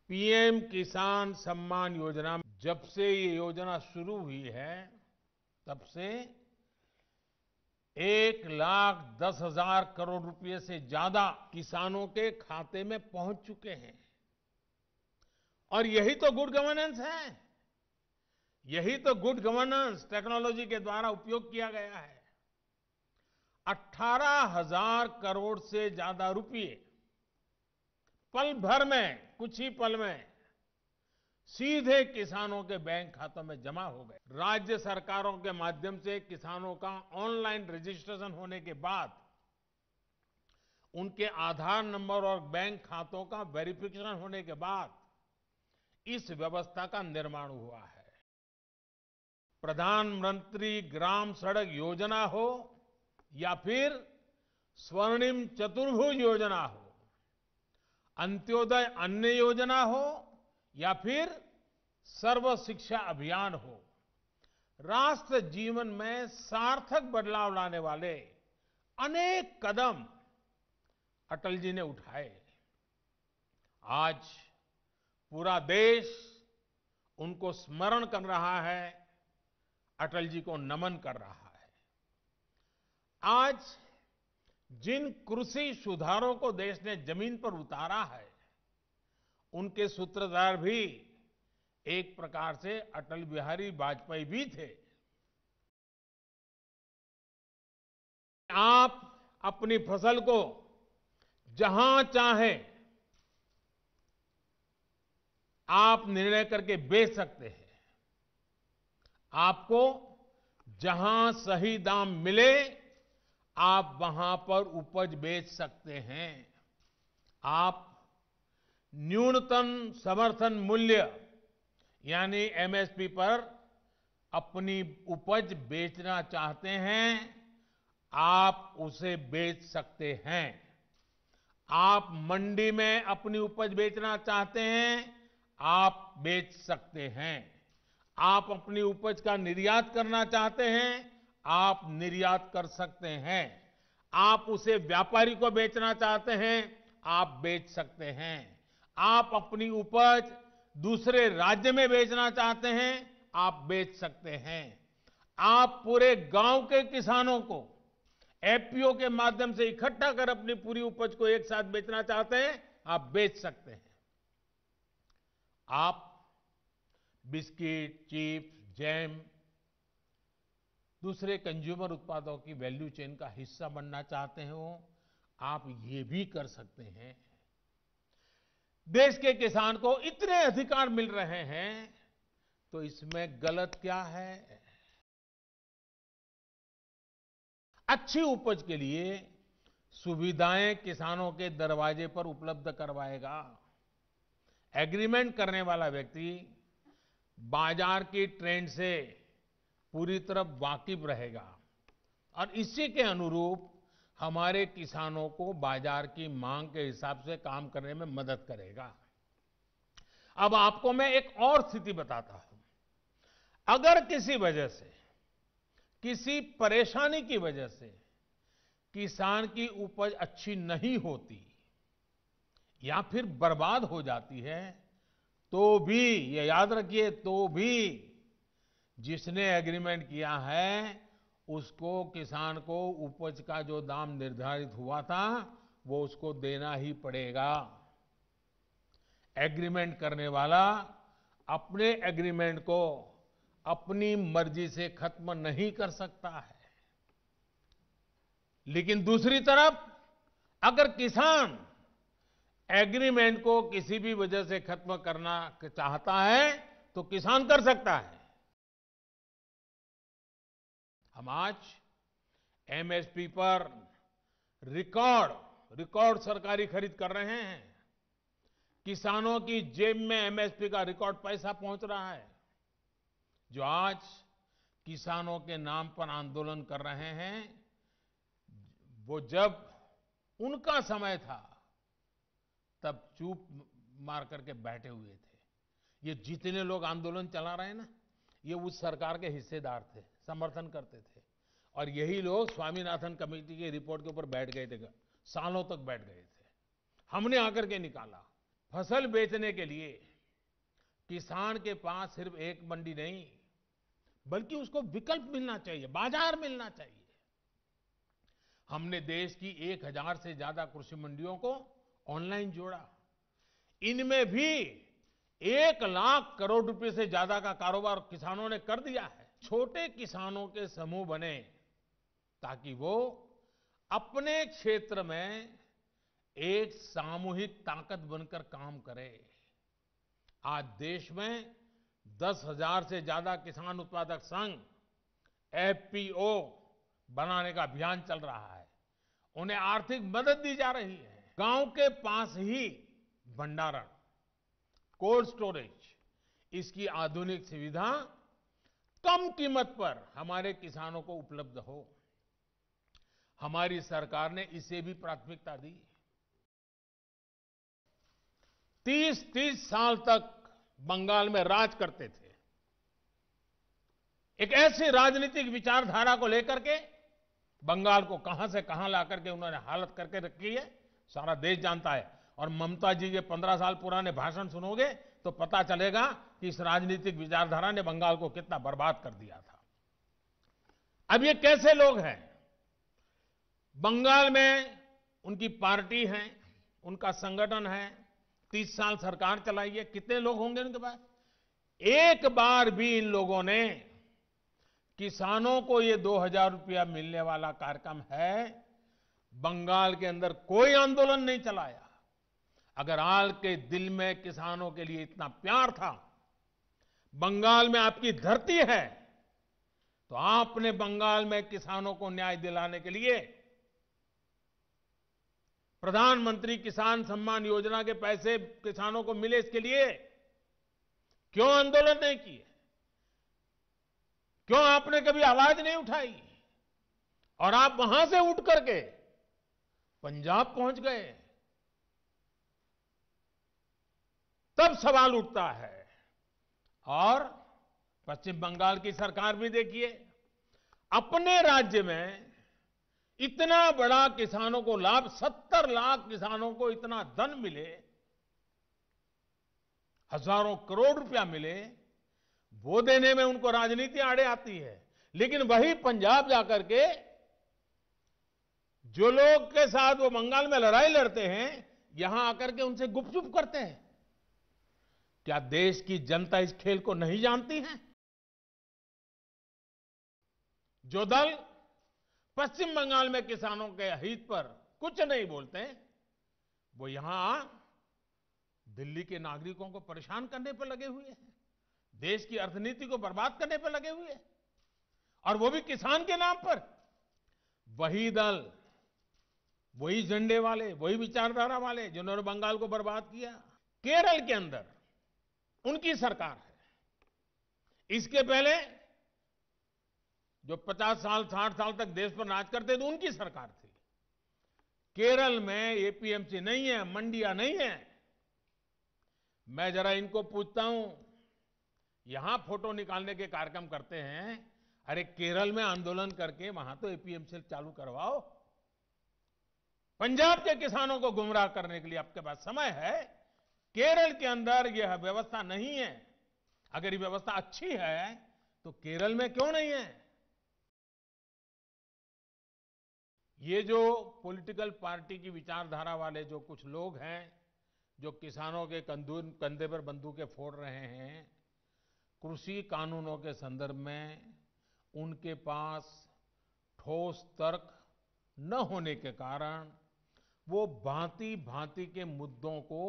PM किसान सम्मान योजना, जब से ये योजना शुरू हुई है तब से 1,10,000 करोड़ रुपए से ज्यादा किसानों के खाते में पहुंच चुके हैं। और यही तो गुड गवर्नेंस है, यही तो गुड गवर्नेंस टेक्नोलॉजी के द्वारा उपयोग किया गया है। 18,000 करोड़ से ज्यादा रुपए पल भर में, कुछ ही पल में सीधे किसानों के बैंक खातों में जमा हो गए। राज्य सरकारों के माध्यम से किसानों का ऑनलाइन रजिस्ट्रेशन होने के बाद उनके आधार नंबर और बैंक खातों का वेरिफिकेशन होने के बाद इस व्यवस्था का निर्माण हुआ है। प्रधानमंत्री ग्राम सड़क योजना हो या फिर स्वर्णिम चतुर्भुज योजना हो, अंत्योदय अन्न योजना हो या फिर सर्व शिक्षा अभियान हो, राष्ट्र जीवन में सार्थक बदलाव लाने वाले अनेक कदम अटल जी ने उठाए। आज पूरा देश उनको स्मरण कर रहा है, अटल जी को नमन कर रहा है। आज जिन कृषि सुधारों को देश ने जमीन पर उतारा है, उनके सूत्रधार भी एक प्रकार से अटल बिहारी वाजपेयी भी थे। आप अपनी फसल को जहां चाहे आप निर्णय करके बेच सकते हैं। आपको जहां सही दाम मिले आप वहां पर उपज बेच सकते हैं। आप न्यूनतम समर्थन मूल्य यानी एमएसपी पर अपनी उपज बेचना चाहते हैं, आप उसे बेच सकते हैं। आप मंडी में अपनी उपज बेचना चाहते हैं, आप बेच सकते हैं। आप अपनी उपज का निर्यात करना चाहते हैं, आप निर्यात कर सकते हैं। आप उसे व्यापारी को बेचना चाहते हैं, आप बेच सकते हैं। आप अपनी उपज दूसरे राज्य में बेचना चाहते हैं, आप बेच सकते हैं। आप पूरे गांव के किसानों को एफपीओ के माध्यम से इकट्ठा कर अपनी पूरी उपज को एक साथ बेचना चाहते हैं, आप बेच सकते हैं। आप बिस्किट, चिप्स, जैम, दूसरे कंज्यूमर उत्पादों की वैल्यू चेन का हिस्सा बनना चाहते हो, आप ये भी कर सकते हैं। देश के किसान को इतने अधिकार मिल रहे हैं तो इसमें गलत क्या है? अच्छी उपज के लिए सुविधाएं किसानों के दरवाजे पर उपलब्ध करवाएगा। एग्रीमेंट करने वाला व्यक्ति बाजार की ट्रेंड से पूरी तरह वाकिफ रहेगा और इसी के अनुरूप हमारे किसानों को बाजार की मांग के हिसाब से काम करने में मदद करेगा। अब आपको मैं एक और स्थिति बताता हूं। अगर किसी वजह से, किसी परेशानी की वजह से किसान की उपज अच्छी नहीं होती या फिर बर्बाद हो जाती है, तो भी ये याद रखिए, तो भी जिसने एग्रीमेंट किया है उसको, किसान को उपज का जो दाम निर्धारित हुआ था वो उसको देना ही पड़ेगा। एग्रीमेंट करने वाला अपने एग्रीमेंट को अपनी मर्जी से खत्म नहीं कर सकता है। लेकिन दूसरी तरफ अगर किसान एग्रीमेंट को किसी भी वजह से खत्म करना चाहता है तो किसान कर सकता है। हम आज एमएसपी पर रिकॉर्ड सरकारी खरीद कर रहे हैं। किसानों की जेब में एमएसपी का रिकॉर्ड पैसा पहुंच रहा है। जो आज किसानों के नाम पर आंदोलन कर रहे हैं, वो जब उनका समय था तब चुप मार करके बैठे हुए थे। ये जितने लोग आंदोलन चला रहे हैं ना, ये उस सरकार के हिस्सेदार थे, समर्थन करते थे। और यही लोग स्वामीनाथन कमेटी की रिपोर्ट के ऊपर बैठ गए थे, सालों तक बैठ गए थे। हमने आकर के निकाला, फसल बेचने के लिए किसान के पास सिर्फ एक मंडी नहीं, बल्कि उसको विकल्प मिलना चाहिए, बाजार मिलना चाहिए। हमने देश की 1000 से ज्यादा कृषि मंडियों को ऑनलाइन जोड़ा। इनमें भी 1 लाख करोड़ रुपए से ज्यादा का कारोबार किसानों ने कर दिया है। छोटे किसानों के समूह बने ताकि वो अपने क्षेत्र में एक सामूहिक ताकत बनकर काम करे। आज देश में 10,000 से ज्यादा किसान उत्पादक संघ एफपीओ बनाने का अभियान चल रहा है। उन्हें आर्थिक मदद दी जा रही है। गांव के पास ही भंडारण, कोल्ड स्टोरेज, इसकी आधुनिक सुविधा कम कीमत पर हमारे किसानों को उपलब्ध हो। हमारी सरकार ने इसे भी प्राथमिकता दी। 30-30 साल तक बंगाल में राज करते थे। एक ऐसी राजनीतिक विचारधारा को लेकर के बंगाल को कहां से कहां ला करके उन्होंने हालत करके रखी है, सारा देश जानता है। और ममता जी के 15 साल पुराने भाषण सुनोगे तो पता चलेगा कि इस राजनीतिक विचारधारा ने बंगाल को कितना बर्बाद कर दिया था। अब ये कैसे लोग हैं? बंगाल में उनकी पार्टी है, उनका संगठन है, 30 साल सरकार चलाई है। कितने लोग होंगे उनके पास? एक बार भी इन लोगों ने किसानों को ये 2000 रुपया मिलने वाला कार्यक्रम है, बंगाल के अंदर कोई आंदोलन नहीं चलाया। अगर आपके दिल में किसानों के लिए इतना प्यार था, बंगाल में आपकी धरती है, तो आपने बंगाल में किसानों को न्याय दिलाने के लिए प्रधानमंत्री किसान सम्मान योजना के पैसे किसानों को मिले, इसके लिए क्यों आंदोलन नहीं किए? क्यों आपने कभी आवाज नहीं उठाई? और आप वहां से उठ करके पंजाब पहुंच गए। तब सवाल उठता है। और पश्चिम बंगाल की सरकार भी देखिए, अपने राज्य में इतना बड़ा किसानों को लाभ, 70 लाख किसानों को इतना धन मिले, हजारों करोड़ रुपया मिले, वो देने में उनको राजनीति आड़े आती है। लेकिन वही पंजाब जाकर के जो लोग के साथ वो बंगाल में लड़ाई लड़ते हैं, यहां आकर के उनसे गुपचुप करते हैं। क्या देश की जनता इस खेल को नहीं जानती है? जो दल पश्चिम बंगाल में किसानों के हित पर कुछ नहीं बोलते, वो यहां दिल्ली के नागरिकों को परेशान करने पर लगे हुए हैं, देश की अर्थनीति को बर्बाद करने पर लगे हुए हैं, और वो भी किसान के नाम पर। वही दल, वही झंडे वाले, वही विचारधारा वाले जिन्होंने बंगाल को बर्बाद किया। केरल के अंदर उनकी सरकार है। इसके पहले जो 50 साल 60 साल तक देश पर राज करते थे, उनकी सरकार थी। केरल में एपीएमसी नहीं है, मंडियां नहीं है। मैं जरा इनको पूछता हूं, यहां फोटो निकालने के कार्यक्रम करते हैं, अरे केरल में आंदोलन करके वहां तो एपीएमसी चालू करवाओ। पंजाब के किसानों को गुमराह करने के लिए आपके पास समय है। केरल के अंदर यह व्यवस्था नहीं है। अगर ये व्यवस्था अच्छी है तो केरल में क्यों नहीं है? ये जो पॉलिटिकल पार्टी की विचारधारा वाले जो कुछ लोग हैं, जो किसानों के कंधे पर बंदूकें फोड़ रहे हैं, कृषि कानूनों के संदर्भ में उनके पास ठोस तर्क न होने के कारण वो भांति भांति के मुद्दों को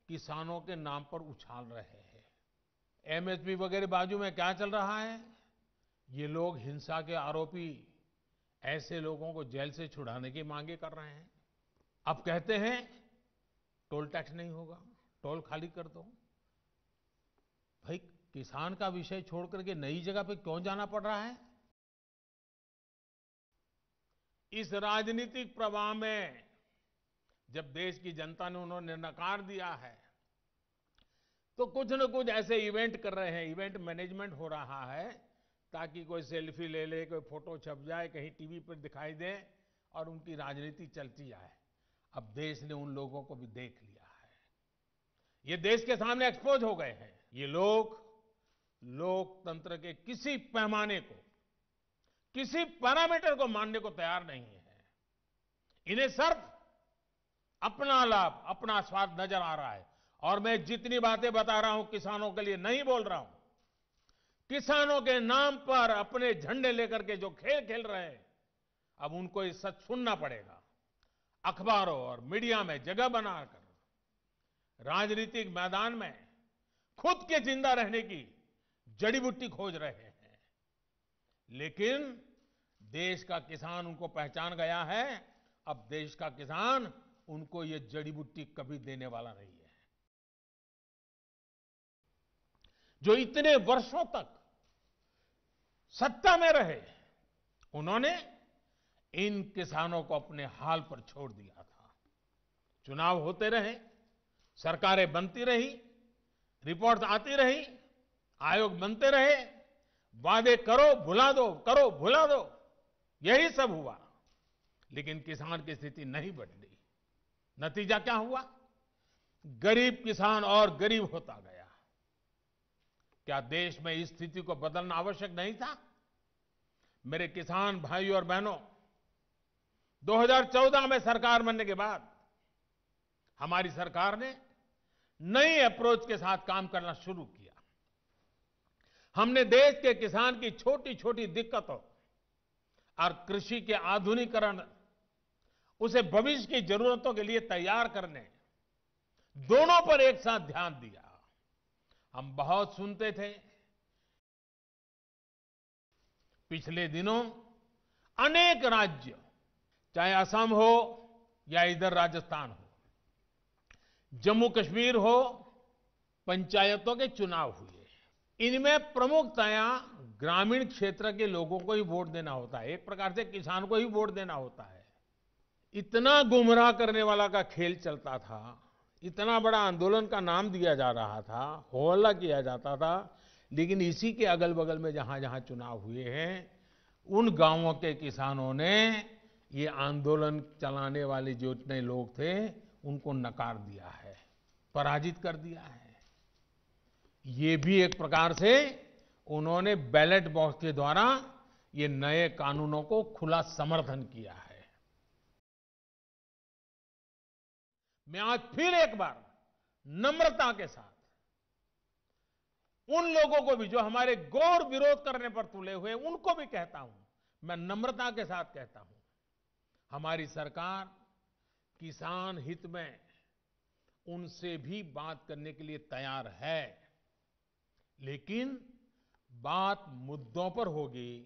किसानों के नाम पर उछाल रहे हैं। एमएसपी वगैरह बाजू में क्या चल रहा है? ये लोग हिंसा के आरोपी ऐसे लोगों को जेल से छुड़ाने की मांगे कर रहे हैं। अब कहते हैं टोल टैक्स नहीं होगा, टोल खाली कर दो। भाई, किसान का विषय छोड़ करके नई जगह पे क्यों जाना पड़ रहा है? इस राजनीतिक प्रवाह में जब देश की जनता ने उन्होंने नकार दिया है, तो कुछ न कुछ ऐसे इवेंट कर रहे हैं, इवेंट मैनेजमेंट हो रहा है, ताकि कोई सेल्फी ले ले, कोई फोटो छप जाए, कहीं टीवी पर दिखाई दे और उनकी राजनीति चलती जाए। अब देश ने उन लोगों को भी देख लिया है। ये देश के सामने एक्सपोज हो गए हैं। ये लोग लोकतंत्र के किसी पैमाने को, किसी पैरामीटर को मानने को तैयार नहीं है। इन्हें सिर्फ अपना लाभ, अपना स्वार्थ नजर आ रहा है। और मैं जितनी बातें बता रहा हूं किसानों के लिए नहीं बोल रहा हूं। किसानों के नाम पर अपने झंडे लेकर के जो खेल खेल रहे हैं, अब उनको ये सच सुनना पड़ेगा। अखबारों और मीडिया में जगह बनाकर राजनीतिक मैदान में खुद के जिंदा रहने की जड़ी बूटी खोज रहे हैं। लेकिन देश का किसान उनको पहचान गया है। अब देश का किसान उनको ये जड़ी बूटी कभी देने वाला नहीं है। जो इतने वर्षों तक सत्ता में रहे, उन्होंने इन किसानों को अपने हाल पर छोड़ दिया था। चुनाव होते रहे, सरकारें बनती रही, रिपोर्ट आती रही, आयोग बनते रहे, वादे करो भुला दो, करो भुला दो, यही सब हुआ। लेकिन किसान की स्थिति नहीं बदली। नतीजा क्या हुआ? गरीब किसान और गरीब होता गया। क्या देश में इस स्थिति को बदलना आवश्यक नहीं था? मेरे किसान भाइयों और बहनों, 2014 में सरकार बनने के बाद हमारी सरकार ने नई अप्रोच के साथ काम करना शुरू किया। हमने देश के किसान की छोटी छोटी दिक्कतों और कृषि के आधुनिकीकरण, उसे भविष्य की जरूरतों के लिए तैयार करने, दोनों पर एक साथ ध्यान दिया। हम बहुत सुनते थे, पिछले दिनों अनेक राज्य, चाहे असम हो या इधर राजस्थान हो, जम्मू कश्मीर हो, पंचायतों के चुनाव हुए। इनमें प्रमुखतया ग्रामीण क्षेत्र के लोगों को ही वोट देना होता है। एक प्रकार से किसान को ही वोट देना होता है। इतना गुमराह करने वाला का खेल चलता था, इतना बड़ा आंदोलन का नाम दिया जा रहा था, हो हल्ला किया जाता था। लेकिन इसी के अगल बगल में जहां जहां चुनाव हुए हैं, उन गांवों के किसानों ने ये आंदोलन चलाने वाले जो इतने लोग थे, उनको नकार दिया है, पराजित कर दिया है। ये भी एक प्रकार से उन्होंने बैलेट बॉक्स के द्वारा ये नए कानूनों को खुला समर्थन किया है। मैं आज फिर एक बार नम्रता के साथ उन लोगों को भी जो हमारे गौर विरोध करने पर तुले हुए, उनको भी कहता हूं, मैं नम्रता के साथ कहता हूं, हमारी सरकार किसान हित में उनसे भी बात करने के लिए तैयार है। लेकिन बात मुद्दों पर होगी,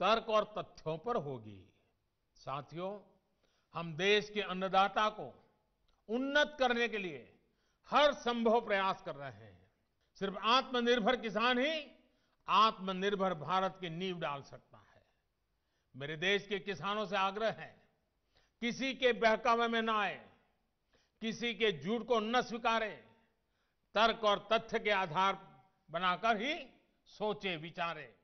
तर्क और तथ्यों पर होगी। साथियों, हम देश के अन्नदाता को उन्नत करने के लिए हर संभव प्रयास कर रहे हैं। सिर्फ आत्मनिर्भर किसान ही आत्मनिर्भर भारत की नींव डाल सकता है। मेरे देश के किसानों से आग्रह है, किसी के बहकावे में ना आए, किसी के झूठ को न स्वीकारे, तर्क और तथ्य के आधार बनाकर ही सोचे विचारे।